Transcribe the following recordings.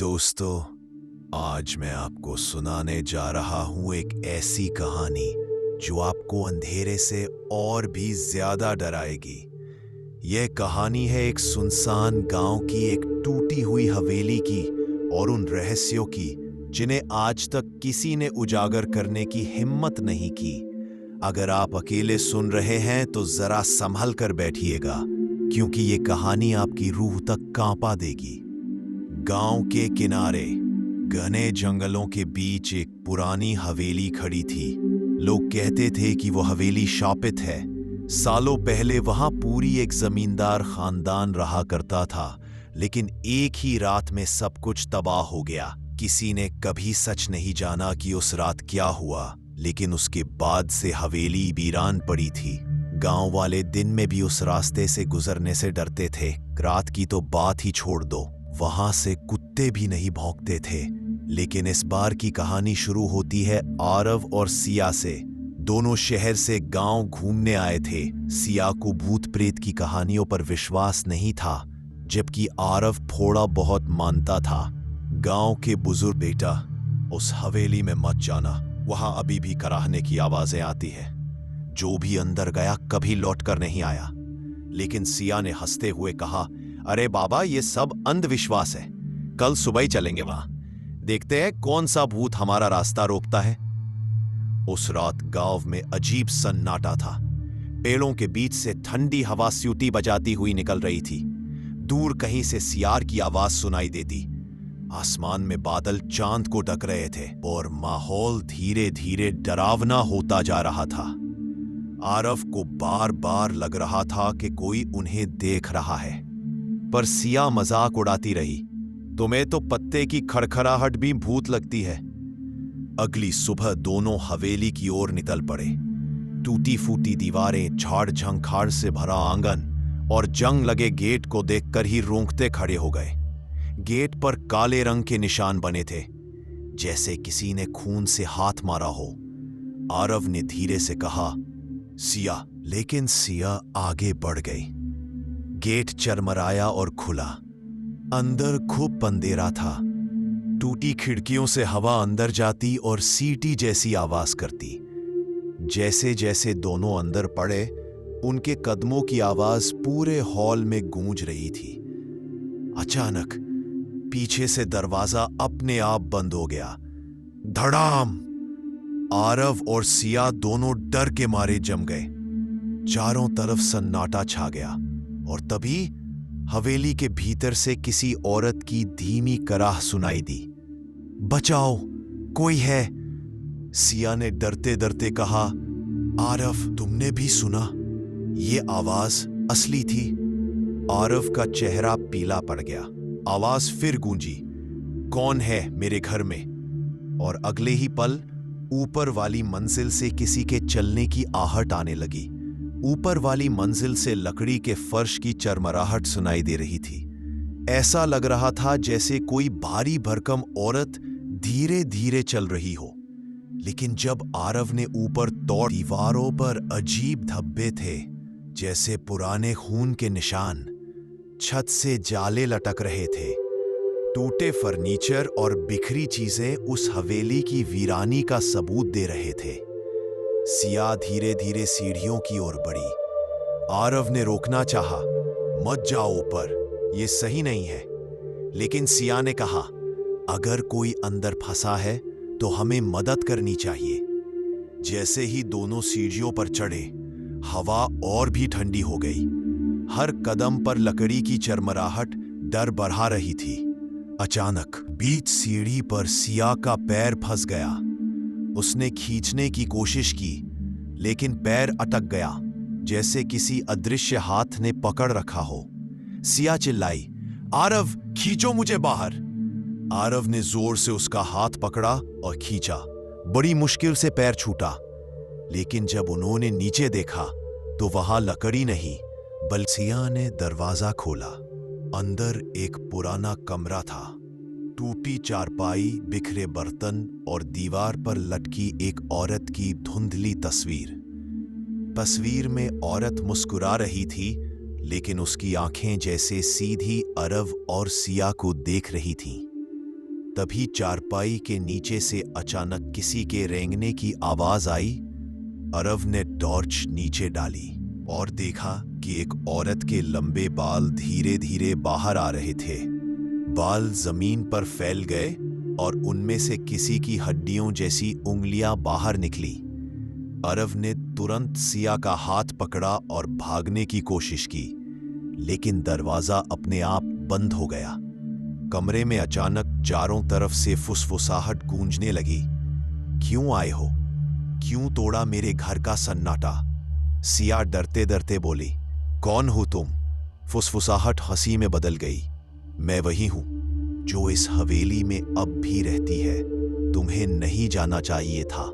दोस्तों, आज मैं आपको सुनाने जा रहा हूं एक ऐसी कहानी जो आपको अंधेरे से और भी ज्यादा डराएगी। यह कहानी है एक सुनसान गांव की, एक टूटी हुई हवेली की और उन रहस्यों की जिन्हें आज तक किसी ने उजागर करने की हिम्मत नहीं की। अगर आप अकेले सुन रहे हैं तो जरा संभल कर बैठिएगा, क्योंकि ये कहानी आपकी रूह तक कांपा देगी। गांव के किनारे घने जंगलों के बीच एक पुरानी हवेली खड़ी थी। लोग कहते थे कि वो हवेली शापित है। सालों पहले वहां पूरी एक जमींदार खानदान रहा करता था, लेकिन एक ही रात में सब कुछ तबाह हो गया। किसी ने कभी सच नहीं जाना कि उस रात क्या हुआ, लेकिन उसके बाद से हवेली वीरान पड़ी थी। गांव वाले दिन में भी उस रास्ते से गुजरने से डरते थे, रात की तो बात ही छोड़ दो, वहां से कुत्ते भी नहीं भौंकते थे। लेकिन इस बार की कहानी शुरू होती है आरव और सिया से। दोनों शहर से गांव घूमने आए थे। सिया को भूत प्रेत की कहानियों पर विश्वास नहीं था, जबकि आरव थोड़ा बहुत मानता था। गांव के बुजुर्ग, बेटा उस हवेली में मत जाना, वहां अभी भी कराहने की आवाजें आती है। जो भी अंदर गया कभी लौट कर नहीं आया। लेकिन सिया ने हंसते हुए कहा, अरे बाबा, ये सब अंधविश्वास है। कल सुबह ही चलेंगे वहां, देखते हैं कौन सा भूत हमारा रास्ता रोकता है। उस रात गांव में अजीब सन्नाटा था। पेड़ों के बीच से ठंडी हवा सीटी बजाती हुई निकल रही थी। दूर कहीं से सियार की आवाज सुनाई देती। आसमान में बादल चांद को ढक रहे थे और माहौल धीरे धीरे डरावना होता जा रहा था। आरव को बार बार लग रहा था कि कोई उन्हें देख रहा है, पर सिया मजाक उड़ाती रही, तुम्हें तो पत्ते की खड़खड़ाहट भी भूत लगती है। अगली सुबह दोनों हवेली की ओर निकल पड़े। टूटी फूटी दीवारें, झाड़ झंखाड़ से भरा आंगन और जंग लगे गेट को देखकर ही रूंकते खड़े हो गए। गेट पर काले रंग के निशान बने थे, जैसे किसी ने खून से हाथ मारा हो। आरव ने धीरे से कहा, सिया। लेकिन सिया आगे बढ़ गई। गेट चरमराया और खुला। अंदर खूब अंधेरा था। टूटी खिड़कियों से हवा अंदर जाती और सीटी जैसी आवाज करती। जैसे जैसे दोनों अंदर पड़े, उनके कदमों की आवाज पूरे हॉल में गूंज रही थी। अचानक पीछे से दरवाजा अपने आप बंद हो गया। धड़ाम! आरव और सिया दोनों डर के मारे जम गए। चारों तरफ सन्नाटा छा गया और तभी हवेली के भीतर से किसी औरत की धीमी कराह सुनाई दी। बचाओ, कोई है। सिया ने डरते डरते कहा, आरव, तुमने भी सुना? ये आवाज असली थी। आरव का चेहरा पीला पड़ गया। आवाज फिर गूंजी, कौन है मेरे घर में? और अगले ही पल ऊपर वाली मंजिल से किसी के चलने की आहट आने लगी। ऊपर वाली मंजिल से लकड़ी के फर्श की चरमराहट सुनाई दे रही थी। ऐसा लग रहा था जैसे कोई भारी भरकम औरत धीरे धीरे चल रही हो। लेकिन जब आरव ने ऊपर तोड़, दीवारों पर अजीब धब्बे थे, जैसे पुराने खून के निशान। छत से जाले लटक रहे थे। टूटे फर्नीचर और बिखरी चीजें उस हवेली की वीरानी का सबूत दे रहे थे। सिया धीरे धीरे सीढ़ियों की ओर बढ़ी। आरव ने रोकना चाहा, मत जाओ ऊपर, ये सही नहीं है। लेकिन सिया ने कहा, अगर कोई अंदर फंसा है तो हमें मदद करनी चाहिए। जैसे ही दोनों सीढ़ियों पर चढ़े, हवा और भी ठंडी हो गई। हर कदम पर लकड़ी की चरमराहट डर बढ़ा रही थी। अचानक बीच सीढ़ी पर सिया का पैर फंस गया। उसने खींचने की कोशिश की, लेकिन पैर अटक गया, जैसे किसी अदृश्य हाथ ने पकड़ रखा हो। सिया चिल्लाई, आरव, खींचो मुझे बाहर। आरव ने जोर से उसका हाथ पकड़ा और खींचा। बड़ी मुश्किल से पैर छूटा, लेकिन जब उन्होंने नीचे देखा तो वहां लकड़ी नहीं, बल्कि सिया ने दरवाजा खोला। अंदर एक पुराना कमरा था। टूटी चारपाई, बिखरे बर्तन और दीवार पर लटकी एक औरत की धुंधली तस्वीर। तस्वीर में औरत मुस्कुरा रही थी, लेकिन उसकी आंखें जैसे सीधी आरव और सिया को देख रही थीं। तभी चारपाई के नीचे से अचानक किसी के रेंगने की आवाज आई। अरव ने टॉर्च नीचे डाली और देखा कि एक औरत के लंबे बाल धीरे धीरे बाहर आ रहे थे। बाल जमीन पर फैल गए और उनमें से किसी की हड्डियों जैसी उंगलियां बाहर निकली। अरव ने तुरंत सिया का हाथ पकड़ा और भागने की कोशिश की, लेकिन दरवाजा अपने आप बंद हो गया। कमरे में अचानक चारों तरफ से फुसफुसाहट गूंजने लगी। क्यों आए हो? क्यों तोड़ा मेरे घर का सन्नाटा? सिया डरते डरते बोली। कौन हो तुम? फुसफुसाहट हंसी में बदल गई। मैं वही हूं जो इस हवेली में अब भी रहती है। तुम्हें नहीं जाना चाहिए था।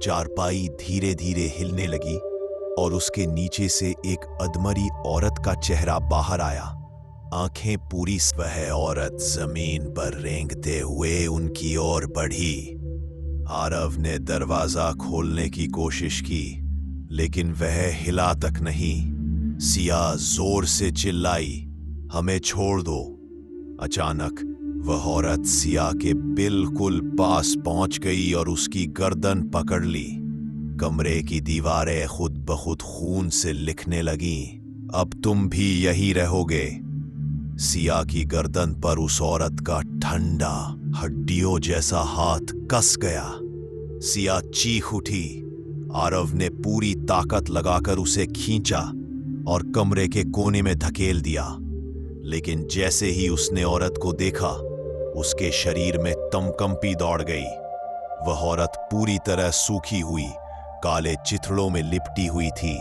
चारपाई धीरे धीरे हिलने लगी और उसके नीचे से एक अधमरी औरत का चेहरा बाहर आया। आंखें पूरी। वह औरत जमीन पर रेंगते हुए उनकी ओर बढ़ी। आरव ने दरवाजा खोलने की कोशिश की, लेकिन वह हिला तक नहीं। सिया जोर से चिल्लाई, हमें छोड़ दो। अचानक वह औरत सिया के बिल्कुल पास पहुंच गई और उसकी गर्दन पकड़ ली। कमरे की दीवारें खुद ब खुद खून से लिखने लगीं। अब तुम भी यही रहोगे। सिया की गर्दन पर उस औरत का ठंडा हड्डियों जैसा हाथ कस गया। सिया चीख उठी। आरव ने पूरी ताकत लगाकर उसे खींचा और कमरे के कोने में धकेल दिया। लेकिन जैसे ही उसने औरत को देखा, उसके शरीर में तमकंपी दौड़ गई। वह औरत पूरी तरह सूखी हुई, काले चिथड़ों में लिपटी हुई थी।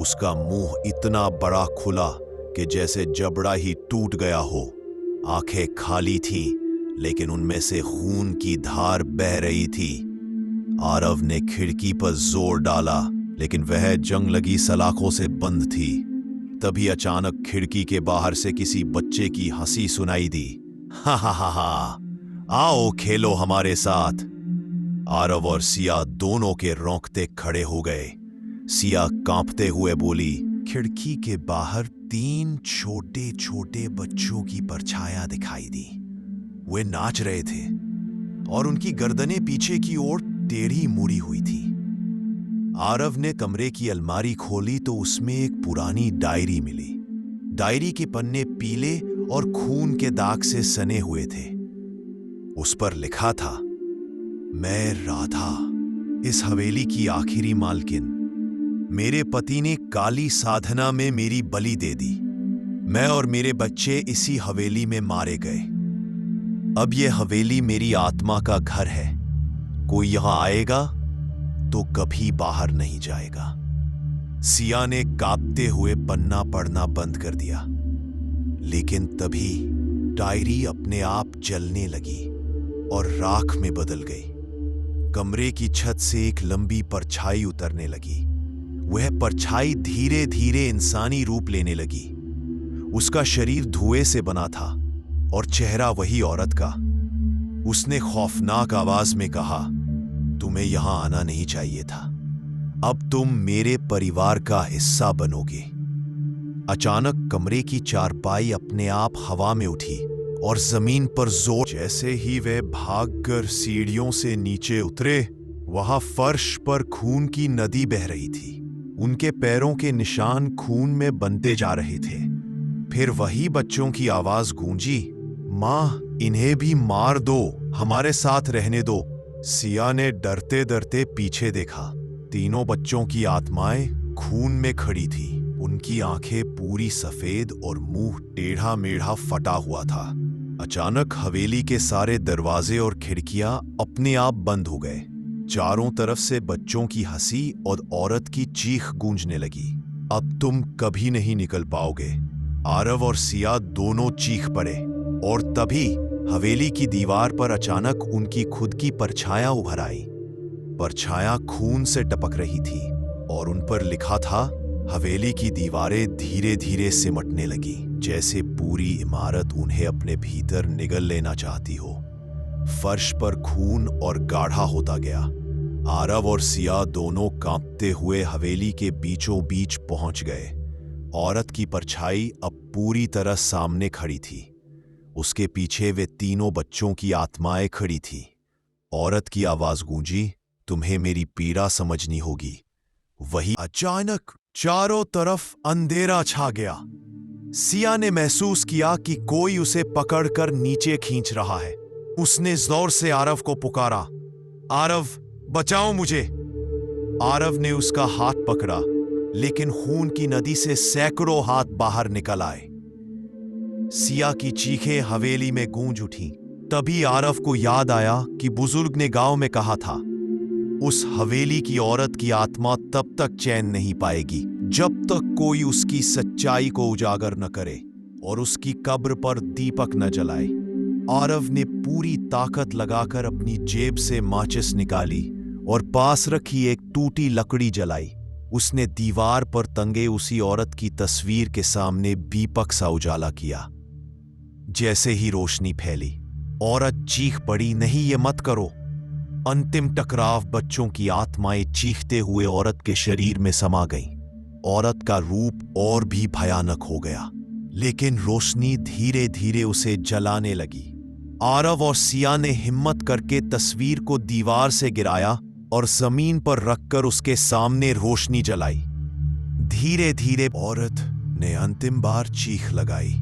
उसका मुंह इतना बड़ा खुला कि जैसे जबड़ा ही टूट गया हो। आंखें खाली थीं, लेकिन उनमें से खून की धार बह रही थी। आरव ने खिड़की पर जोर डाला, लेकिन वह जंग लगी सलाखों से बंद थी। तभी अचानक खिड़की के बाहर से किसी बच्चे की हंसी सुनाई दी। हा हा हा हा, आओ खेलो हमारे साथ। आरव और सिया दोनों के रोंगटे खड़े हो गए। सिया कांपते हुए बोली, खिड़की के बाहर 3 छोटे छोटे बच्चों की परछाया दिखाई दी। वे नाच रहे थे और उनकी गर्दनें पीछे की ओर टेढ़ी मुड़ी हुई थी। आरव ने कमरे की अलमारी खोली तो उसमें एक पुरानी डायरी मिली। डायरी के पन्ने पीले और खून के दाग से सने हुए थे। उस पर लिखा था, मैं राधा, इस हवेली की आखिरी मालकिन। मेरे पति ने काली साधना में मेरी बलि दे दी। मैं और मेरे बच्चे इसी हवेली में मारे गए। अब यह हवेली मेरी आत्मा का घर है। कोई यहां आएगा तो कभी बाहर नहीं जाएगा। सिया ने कांपते हुए पन्ना पढ़ना बंद कर दिया, लेकिन तभी डायरी अपने आप जलने लगी और राख में बदल गई। कमरे की छत से एक लंबी परछाई उतरने लगी। वह परछाई धीरे धीरे इंसानी रूप लेने लगी। उसका शरीर धुएं से बना था और चेहरा वही औरत का। उसने खौफनाक आवाज में कहा, तुम्हें यहां आना नहीं चाहिए था। अब तुम मेरे परिवार का हिस्सा बनोगे। अचानक कमरे की चारपाई अपने आप हवा में उठी और जमीन पर जोर। जैसे ही वे भागकर सीढ़ियों से नीचे उतरे, वहां फर्श पर खून की नदी बह रही थी। उनके पैरों के निशान खून में बनते जा रहे थे। फिर वही बच्चों की आवाज गूंजी, मां, इन्हें भी मार दो, हमारे साथ रहने दो। सिया ने डरते डरते पीछे देखा। तीनों बच्चों की आत्माएं खून में खड़ी थी। उनकी आंखें पूरी सफेद और मुंह टेढ़ा मेढ़ा फटा हुआ था। अचानक हवेली के सारे दरवाजे और खिड़कियां अपने आप बंद हो गए। चारों तरफ से बच्चों की हंसी और औरत की चीख गूंजने लगी। अब तुम कभी नहीं निकल पाओगे। आरव और सिया दोनों चीख पड़े और तभी हवेली की दीवार पर अचानक उनकी खुद की परछाया उभर आई। परछाया खून से टपक रही थी और उन पर लिखा था, हवेली की दीवारें धीरे धीरे सिमटने लगी, जैसे पूरी इमारत उन्हें अपने भीतर निगल लेना चाहती हो। फर्श पर खून और गाढ़ा होता गया। आरव और सिया दोनों कांपते हुए हवेली के बीचों बीच पहुंच गए। औरत की परछाई अब पूरी तरह सामने खड़ी थी। उसके पीछे वे तीनों बच्चों की आत्माएं खड़ी थी। औरत की आवाज गूंजी, तुम्हें मेरी पीड़ा समझनी होगी। वही अचानक चारों तरफ अंधेरा छा गया। सिया ने महसूस किया कि कोई उसे पकड़कर नीचे खींच रहा है। उसने जोर से आरव को पुकारा, आरव बचाओ मुझे। आरव ने उसका हाथ पकड़ा, लेकिन खून की नदी से सैकड़ों हाथ बाहर निकल आए। सिया की चीखें हवेली में गूंज उठी। तभी आरव को याद आया कि बुजुर्ग ने गांव में कहा था, उस हवेली की औरत की आत्मा तब तक चैन नहीं पाएगी जब तक कोई उसकी सच्चाई को उजागर न करे और उसकी कब्र पर दीपक न जलाए। आरव ने पूरी ताकत लगाकर अपनी जेब से माचिस निकाली और पास रखी एक टूटी लकड़ी जलाई। उसने दीवार पर तंगे उसी औरत की तस्वीर के सामने दीपक सा उजाला किया। जैसे ही रोशनी फैली, औरत चीख पड़ी, नहीं ये मत करो। अंतिम टकराव, बच्चों की आत्माएं चीखते हुए औरत के शरीर में समा गईं। औरत का रूप और भी भयानक हो गया, लेकिन रोशनी धीरे धीरे उसे जलाने लगी। आरव और सिया ने हिम्मत करके तस्वीर को दीवार से गिराया और जमीन पर रखकर उसके सामने रोशनी जलाई। धीरे धीरे औरत ने अंतिम बार चीख लगाई,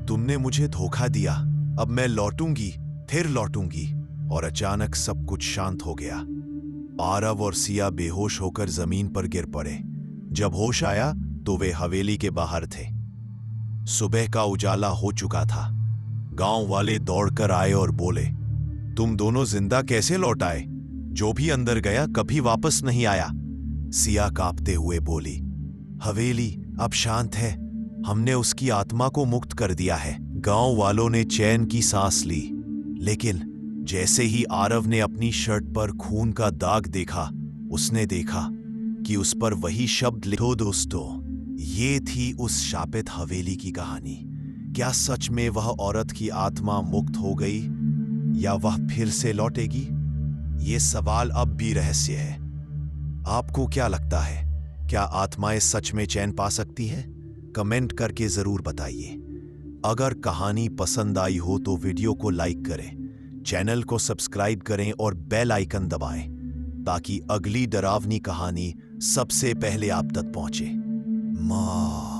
तुमने मुझे धोखा दिया, अब मैं लौटूंगी, फिर लौटूंगी। और अचानक सब कुछ शांत हो गया। आरव और सिया बेहोश होकर जमीन पर गिर पड़े। जब होश आया तो वे हवेली के बाहर थे। सुबह का उजाला हो चुका था। गांव वाले दौड़कर आए और बोले, तुम दोनों जिंदा कैसे लौट आए? जो भी अंदर गया कभी वापस नहीं आया। सिया कांपते हुए बोली, हवेली अब शांत है, हमने उसकी आत्मा को मुक्त कर दिया है। गांव वालों ने चैन की सांस ली, लेकिन जैसे ही आरव ने अपनी शर्ट पर खून का दाग देखा, उसने देखा कि उस पर वही शब्द लिखो। दोस्तों, ये थी उस शापित हवेली की कहानी। क्या सच में वह औरत की आत्मा मुक्त हो गई या वह फिर से लौटेगी? ये सवाल अब भी रहस्य है। आपको क्या लगता है, क्या आत्माएं सच में चैन पा सकती है? कमेंट करके जरूर बताइए। अगर कहानी पसंद आई हो तो वीडियो को लाइक करें, चैनल को सब्सक्राइब करें और बेल आइकन दबाएं ताकि अगली डरावनी कहानी सबसे पहले आप तक पहुंचे। माँ।